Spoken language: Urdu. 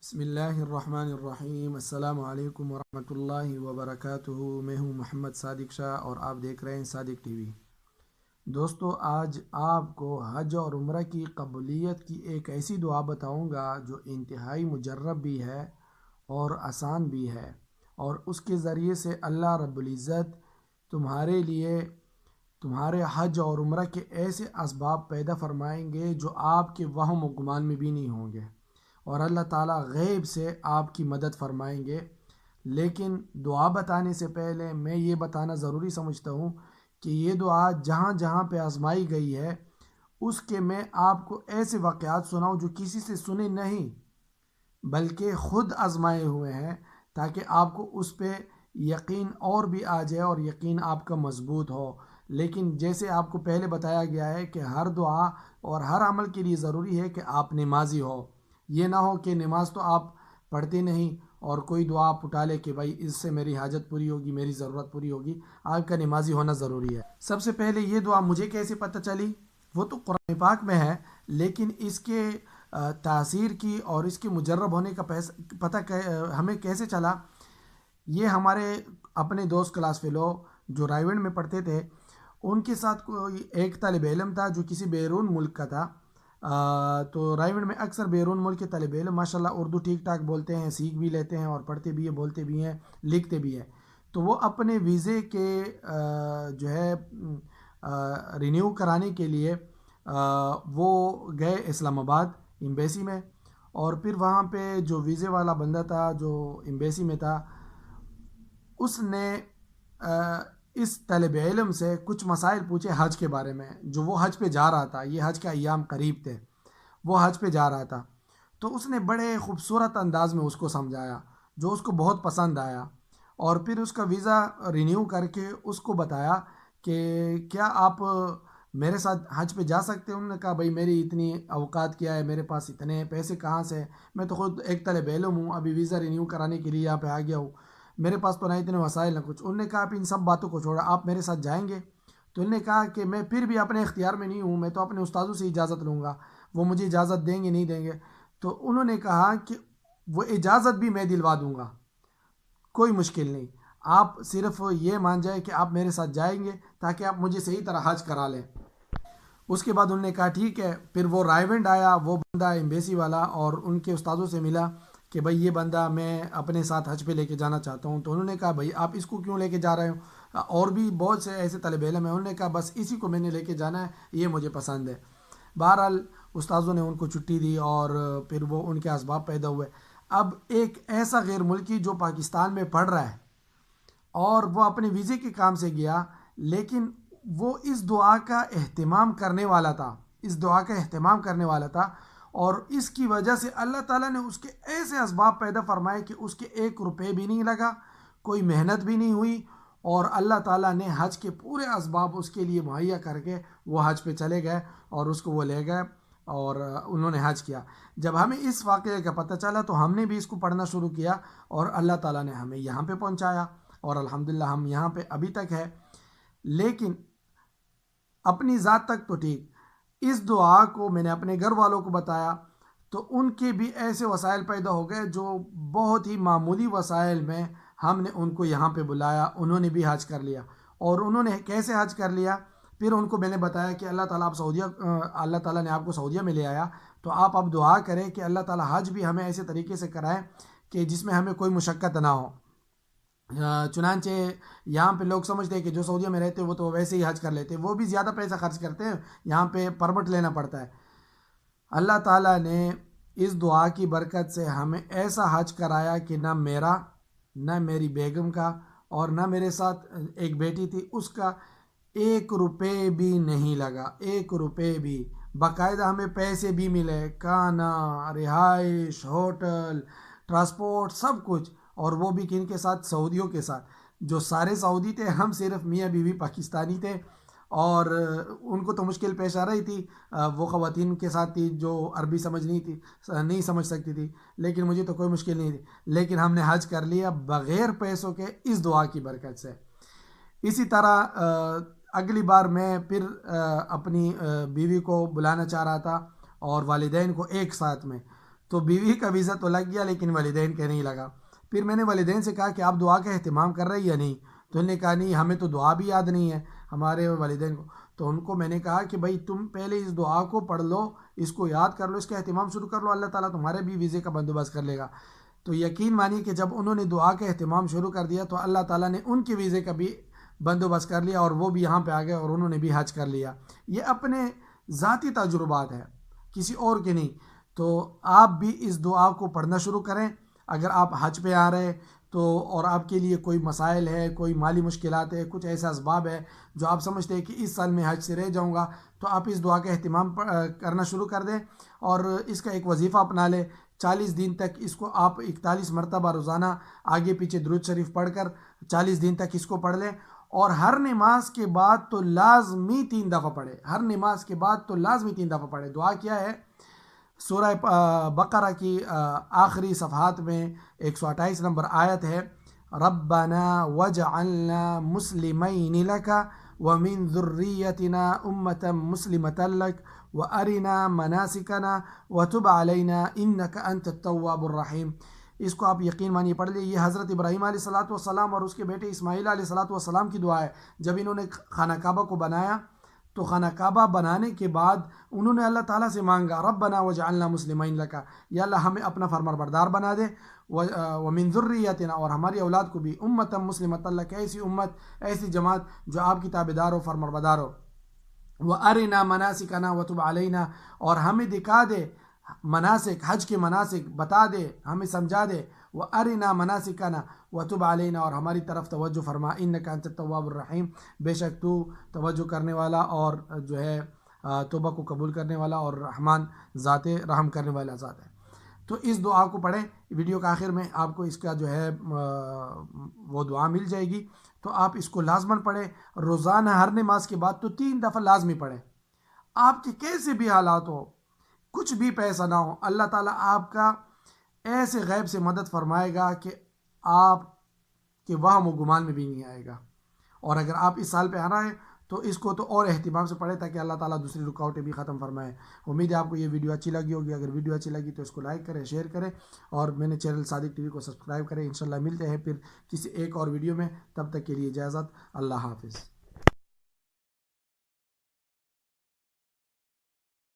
بسم اللہ الرحمن الرحیم۔ السلام علیکم ورحمۃ اللہ وبرکاتہ۔ میں ہوں محمد صادق شاہ اور آپ دیکھ رہے ہیں صادق ٹی وی۔ دوستو، آج آپ کو حج اور عمرہ کی قبولیت کی ایک ایسی دعا بتاؤں گا جو انتہائی مجرب بھی ہے اور آسان بھی ہے، اور اس کے ذریعے سے اللہ رب العزت تمہارے لیے تمہارے حج اور عمرہ کے ایسے اسباب پیدا فرمائیں گے جو آپ کے وہم و گمان میں بھی نہیں ہوں گے، اور اللہ تعالیٰ غیب سے آپ کی مدد فرمائیں گے۔ لیکن دعا بتانے سے پہلے میں یہ بتانا ضروری سمجھتا ہوں کہ یہ دعا جہاں جہاں پہ آزمائی گئی ہے اس کے میں آپ کو ایسے واقعات سناؤں جو کسی سے سنے نہیں بلکہ خود آزمائے ہوئے ہیں، تاکہ آپ کو اس پہ یقین اور بھی آ جائے اور یقین آپ کا مضبوط ہو۔ لیکن جیسے آپ کو پہلے بتایا گیا ہے کہ ہر دعا اور ہر عمل کے لیے ضروری ہے کہ آپ نمازی ہو۔ یہ نہ ہو کہ نماز تو آپ پڑھتے نہیں اور کوئی دعا آپ اٹھا لے کہ بھائی اس سے میری حاجت پوری ہوگی، میری ضرورت پوری ہوگی۔ آپ کا نمازی ہونا ضروری ہے۔ سب سے پہلے یہ دعا مجھے کیسے پتہ چلی؟ وہ تو قرآن پاک میں ہے، لیکن اس کے تاثیر کی اور اس کے مجرب ہونے کا پتہ ہمیں کیسے چلا؟ یہ ہمارے اپنے دوست کلاس فیلو جو رائیونڈ میں پڑھتے تھے، ان کے ساتھ کوئی ایک طالب علم تھا جو کسی بیرون ملک کا تھا۔ تو رائیونڈ میں اکثر بیرون ملک کے طالب علم ماشاءاللہ اردو ٹھیک ٹھاک بولتے ہیں، سیکھ بھی لیتے ہیں اور پڑھتے بھی ہیں، بولتے بھی ہیں، لکھتے بھی ہیں۔ تو وہ اپنے ویزے کے جو ہے رینیو کرانے کے لیے وہ گئے اسلام آباد ایمبیسی میں، اور پھر وہاں پہ جو ویزے والا بندہ تھا جو ایمبیسی میں تھا، اس نے اس طالب علم سے کچھ مسائل پوچھے حج کے بارے میں، جو وہ حج پہ جا رہا تھا۔ یہ حج کے ایام قریب تھے، وہ حج پہ جا رہا تھا۔ تو اس نے بڑے خوبصورت انداز میں اس کو سمجھایا جو اس کو بہت پسند آیا، اور پھر اس کا ویزا رینیو کر کے اس کو بتایا کہ کیا آپ میرے ساتھ حج پہ جا سکتے ہیں؟ انہوں نے کہا بھائی میری اتنی اوقات کیا ہے، میرے پاس اتنے پیسے کہاں سے، میں تو خود ایک طالب علم ہوں، ابھی ویزا رینیو کرانے کے لیے یہاں پہ آ گیا ہوں، میرے پاس تو نہ اتنے وسائل نہ کچھ۔ انہوں نے کہا آپ ان سب باتوں کو چھوڑا، آپ میرے ساتھ جائیں گے؟ تو انہوں نے کہا کہ میں پھر بھی اپنے اختیار میں نہیں ہوں، میں تو اپنے استاذوں سے اجازت لوں گا، وہ مجھے اجازت دیں گے نہیں دیں گے۔ تو انہوں نے کہا کہ وہ اجازت بھی میں دلوا دوں گا، کوئی مشکل نہیں، آپ صرف یہ مان جائیں کہ آپ میرے ساتھ جائیں گے تاکہ آپ مجھے صحیح طرح حج کرا لیں۔ اس کے بعد انہوں نے کہا ٹھیک ہے۔ پھر وہ رائیونڈ آیا، وہ بندہ ایمبیسی والا، اور ان کے استاذوں سے ملا کہ بھائی یہ بندہ میں اپنے ساتھ حج پہ لے کے جانا چاہتا ہوں۔ تو انہوں نے کہا بھائی آپ اس کو کیوں لے کے جا رہے ہو؟ اور بھی بہت سے ایسے طالب علم ہیں۔ انہوں نے کہا بس اسی کو میں نے لے کے جانا ہے، یہ مجھے پسند ہے۔ بہرحال استاذوں نے ان کو چھٹی دی اور پھر وہ ان کے اسباب پیدا ہوئے۔ اب ایک ایسا غیر ملکی جو پاکستان میں پڑھ رہا ہے اور وہ اپنے ویزے کے کام سے گیا، لیکن وہ اس دعا کا اہتمام کرنے والا تھا، اس دعا کا اہتمام کرنے والا تھا، اور اس کی وجہ سے اللہ تعالیٰ نے اس کے ایسے اسباب پیدا فرمائے کہ اس کے 1 روپے بھی نہیں لگا، کوئی محنت بھی نہیں ہوئی، اور اللہ تعالیٰ نے حج کے پورے اسباب اس کے لیے مہیا کر کے وہ حج پہ چلے گئے اور اس کو وہ لے گئے اور انہوں نے حج کیا۔ جب ہمیں اس واقعے کا پتہ چلا تو ہم نے بھی اس کو پڑھنا شروع کیا، اور اللہ تعالیٰ نے ہمیں یہاں پہ پہنچایا، اور الحمدللہ ہم یہاں پہ ابھی تک ہے۔ لیکن اپنی ذات تک تو ٹھیک، اس دعا کو میں نے اپنے گھر والوں کو بتایا تو ان کے بھی ایسے وسائل پیدا ہو گئے جو بہت ہی معمولی وسائل میں ہم نے ان کو یہاں پہ بلایا، انہوں نے بھی حج کر لیا۔ اور انہوں نے کیسے حج کر لیا؟ پھر ان کو میں نے بتایا کہ اللہ تعالیٰ نے آپ کو سعودیہ میں لے آیا، تو آپ اب دعا کریں کہ اللہ تعالیٰ حج بھی ہمیں ایسے طریقے سے کرائے کہ جس میں ہمیں کوئی مشقت نہ ہو۔ چنانچہ یہاں پہ لوگ سمجھتے ہیں کہ جو سعودیہ میں رہتے ہیں وہ تو ویسے ہی حج کر لیتے ہیں، وہ بھی زیادہ پیسہ خرچ کرتے ہیں، یہاں پہ پرمٹ لینا پڑتا ہے۔ اللہ تعالیٰ نے اس دعا کی برکت سے ہمیں ایسا حج کرایا کہ نہ میرا، نہ میری بیگم کا، اور نہ میرے ساتھ ایک بیٹی تھی اس کا 1 روپے بھی نہیں لگا، 1 روپے بھی۔ باقاعدہ ہمیں پیسے بھی ملے، کھانا، رہائش، ہوٹل، ٹرانسپورٹ، سب کچھ، اور وہ بھی کن کے ساتھ؟ سعودیوں کے ساتھ، جو سارے سعودی تھے، ہم صرف میاں بیوی پاکستانی تھے، اور ان کو تو مشکل پیش آ رہی تھی، وہ خواتین کے ساتھ تھی جو عربی نہیں سمجھ سکتی تھی، لیکن مجھے تو کوئی مشکل نہیں تھی، لیکن ہم نے حج کر لیا بغیر پیسوں کے اس دعا کی برکت سے۔ اسی طرح اگلی بار میں پھر اپنی بیوی کو بلانا چاہ رہا تھا اور والدین کو ایک ساتھ میں، تو بیوی کا ویزا تو لگ گیا لیکن والدین کے نہیں لگا۔ پھر میں نے والدین سے کہا کہ آپ دعا کا اہتمام کر رہی یا نہیں؟ تو انہوں نے کہا نہیں ہمیں تو دعا بھی یاد نہیں ہے ہمارے والدین کو۔ تو ان کو میں نے کہا کہ بھائی تم پہلے اس دعا کو پڑھ لو، اس کو یاد کر لو، اس کا اہتمام شروع کر لو، اللہ تعالیٰ تمہارے بھی ویزے کا بندوبست کر لے گا۔ تو یقین مانیے کہ جب انہوں نے دعا کا اہتمام شروع کر دیا تو اللہ تعالیٰ نے ان کے ویزے کا بھی بندوبست کر لیا اور وہ بھی یہاں پہ آ گئے اور انہوں نے بھی حج کر لیا۔ یہ اپنے ذاتی تجربات ہے، کسی اور کے نہیں۔ تو آپ بھی اس دعا کو پڑھنا شروع کریں۔ اگر آپ حج پہ آ رہے تو اور آپ کے لیے کوئی مسائل ہے، کوئی مالی مشکلات ہے، کچھ ایسا اسباب ہے جو آپ سمجھتے ہیں کہ اس سال میں حج سے رہ جاؤں گا، تو آپ اس دعا کا اہتمام کرنا شروع کر دیں اور اس کا ایک وظیفہ اپنا لیں۔ 40 دن تک اس کو آپ 41 مرتبہ روزانہ آگے پیچھے درود شریف پڑھ کر 40 دن تک اس کو پڑھ لیں، اور ہر نماز کے بعد تو لازمی 3 دفعہ پڑھے، ہر نماز کے بعد تو لازمی 3 دفعہ پڑھے۔ دعا کیا ہے؟ سورہ بقرہ کی آخری صفحات میں 128 نمبر آیت ہے، ربنا وجعلنا مسلمین لک ومن ذریتنا امة مسلمة لک وارنا مناسکنا وتب علینا انک انت التواب الرحیم۔ اس کو آپ یقین مانیے پڑھ لیں۔ یہ حضرت ابراہیم علیہ السلام اور اس کے بیٹے اسماعیل علیہ السلام کی دعا ہے۔ جب انہوں نے خانہ کعبہ کو بنایا تو خانہ کعبہ بنانے کے بعد انہوں نے اللہ تعالیٰ سے مانگا، ربنا وجعلنا مسلمین لک، یا اللہ ہمیں اپنا فرمانبردار بنا دے، ومن ذریتنا، اور ہماری اولاد کو بھی امۃ مسلمۃ لک، ایسی امت، ایسی جماعت جو آپ کی تابعدار ہو، فرمانبردار ہو، وارنا مناسکنا وتب علینا، اور ہمیں دکھا دے مناسک، حج کے مناسک بتا دے، ہمیں سمجھا دے، وارنا مناسکنا وتب علینا، اور ہماری طرف توجہ فرما، انک انت التواب الرحیم، بے شک تو توجہ کرنے والا اور جو ہے توبہ کو قبول کرنے والا اور رحمان ذات رحم کرنے والا ذات ہے۔ تو اس دعا کو پڑھیں۔ ویڈیو کے آخر میں آپ کو اس کا جو ہے وہ دعا مل جائے گی، تو آپ اس کو لازماً پڑھیں روزانہ، ہر نماز کے بعد تو 3 دفعہ لازمی پڑھیں۔ آپ کے کیسے بھی حالات ہو، کچھ بھی پیسہ نہ ہو، اللہ تعالیٰ آپ کا ایسے غیب سے مدد فرمائے گا کہ آپ کے وہم و گمان میں بھی نہیں آئے گا۔ اور اگر آپ اس سال پہ آ رہا ہے تو اس کو تو اور اہتمام سے پڑھیں تاکہ اللہ تعالیٰ دوسری رکاوٹیں بھی ختم فرمائے۔ امید ہے آپ کو یہ ویڈیو اچھی لگی ہوگی۔ اگر ویڈیو اچھی لگی تو اس کو لائک کریں، شیئر کریں، اور میں نے چینل صادق ٹی وی کو سبسکرائب کریں۔ انشاءاللہ ملتے ہیں پھر کسی ایک اور ویڈیو میں، تب تک کے لیے اجازت، اللہ حافظ۔